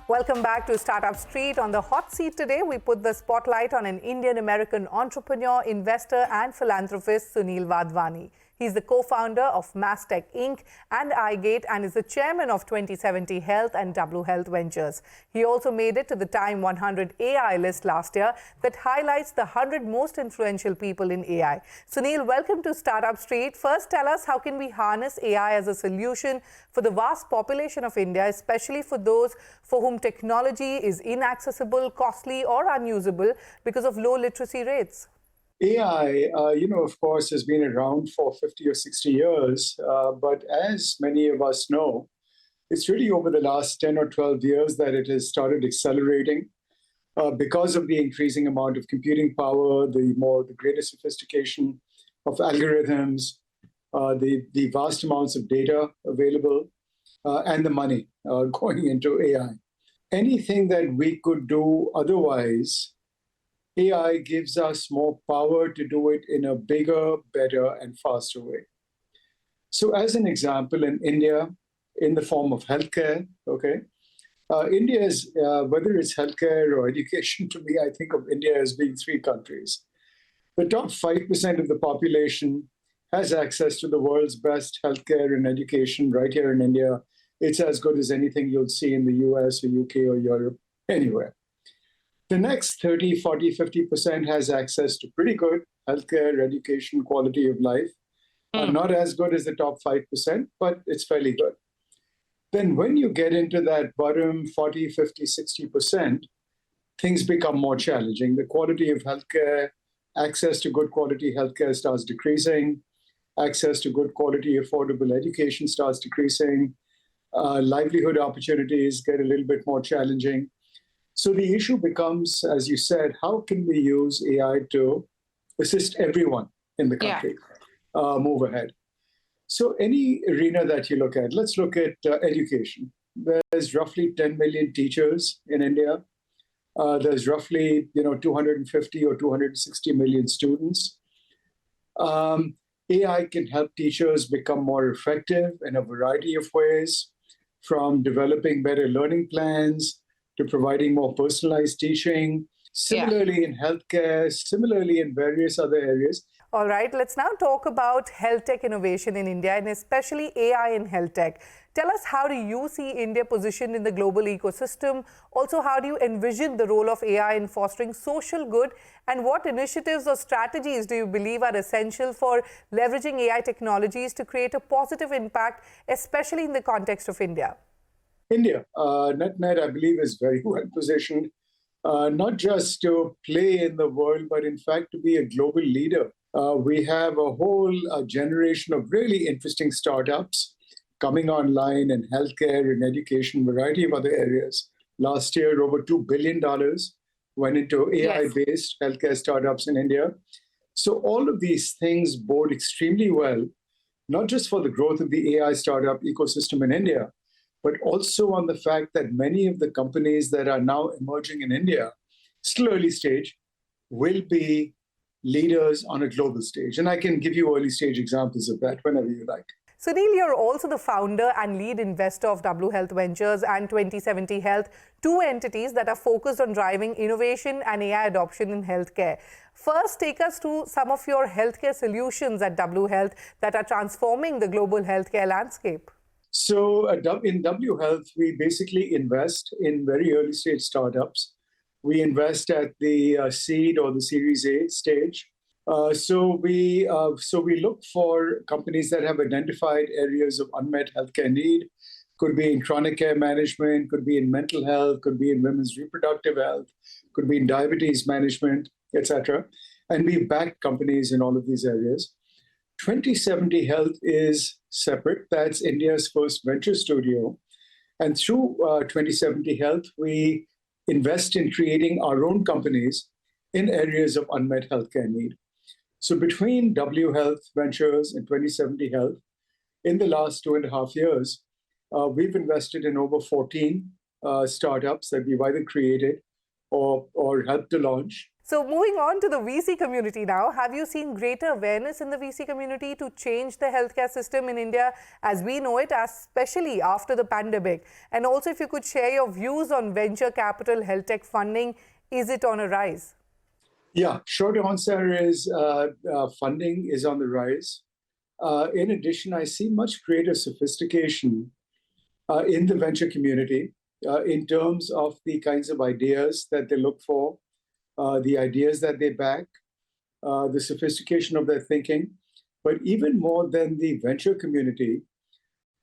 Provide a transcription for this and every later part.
Welcome back to Startup Street. On the hot seat today, we put the spotlight on an Indian-American entrepreneur, investor and philanthropist, Sunil Wadhwani. He's the co-founder of Mastech Inc. and iGATE and is the chairman of 2070 Health and W Health Ventures. He also made it to the Time 100 AI list last year that highlights the 100 most influential people in AI. Sunil, welcome to Startup Street. First, tell us, how can we harness AI as a solution for the vast population of India, especially for those for whom technology is inaccessible, costly or unusable because of low literacy rates? AI, of course, has been around for 50 or 60 years. But as many of us know, it's really over the last 10 or 12 years that it has started accelerating because of the increasing amount of computing power, the greater sophistication of algorithms, the vast amounts of data available, and the money going into AI. Anything that we could do otherwise, AI gives us more power to do it in a bigger, better, and faster way. So as an example, in India, in the form of healthcare, India is, whether it's healthcare or education, to me, I think of India as being three countries. The top 5% of the population has access to the world's best healthcare and education right here in India. It's as good as anything you'll see in the US or UK or Europe, anywhere. The next 30, 40, 50% has access to pretty good healthcare, education, quality of life. Not as good as the top 5%, but it's fairly good. Then when you get into that bottom 40, 50, 60%, things become more challenging. The quality of healthcare, access to good quality healthcare starts decreasing. Access to good quality, affordable education starts decreasing. Livelihood opportunities get a little bit more challenging. So the issue becomes, as you said, how can we use AI to assist everyone in the country move ahead? So any arena that you look at, let's look at education. There's roughly 10 million teachers in India. There's roughly 250 or 260 million students. AI can help teachers become more effective in a variety of ways, from developing better learning plans to providing more personalized teaching, similarly in healthcare, similarly in various other areas. All right, let's now talk about health tech innovation in India and especially AI in health tech. Tell us, how do you see India positioned in the global ecosystem? Also, how do you envision the role of AI in fostering social good? And what initiatives or strategies do you believe are essential for leveraging AI technologies to create a positive impact, especially in the context of India? India, net, I believe, is very well positioned, not just to play in the world, but in fact to be a global leader. We have a whole generation of really interesting startups coming online in healthcare and education, variety of other areas. Last year, over $2 billion went into AI-based healthcare startups in India. So all of these things bode extremely well, not just for the growth of the AI startup ecosystem in India, but also on the fact that many of the companies that are now emerging in India, still early stage, will be leaders on a global stage. And I can give you early stage examples of that whenever you like. Sunil, you're also the founder and lead investor of W Health Ventures and 2070 Health, two entities that are focused on driving innovation and AI adoption in healthcare. First, take us through some of your healthcare solutions at W Health that are transforming the global healthcare landscape. So in W Health, we basically invest in very early stage startups. We invest at the seed or the Series A stage. So we look for companies that have identified areas of unmet healthcare need. Could be in chronic care management, could be in mental health, could be in women's reproductive health, could be in diabetes management, etc. And we back companies in all of these areas. 2070 Health is separate. That's India's first venture studio. And through 2070 Health, we invest in creating our own companies in areas of unmet healthcare need. So between W Health Ventures and 2070 Health, in the last 2.5 years, we've invested in over 14 startups that we've either created or helped to launch. So moving on to the VC community now, have you seen greater awareness in the VC community to change the healthcare system in India as we know it, especially after the pandemic? And also if you could share your views on venture capital health tech funding, is it on a rise? Yeah, short answer is funding is on the rise. In addition, I see much greater sophistication in the venture community in terms of the kinds of ideas that they look for, the ideas that they back, the sophistication of their thinking. But even more than the venture community,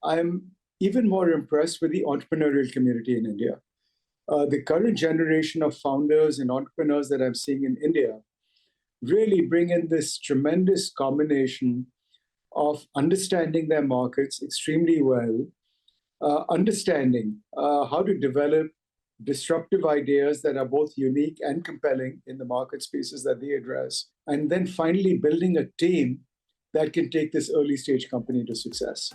I'm even more impressed with the entrepreneurial community in India. The current generation of founders and entrepreneurs that I'm seeing in India really bring in this tremendous combination of understanding their markets extremely well, understanding how to develop disruptive ideas that are both unique and compelling in the market spaces that they address, and then finally building a team that can take this early stage company to success.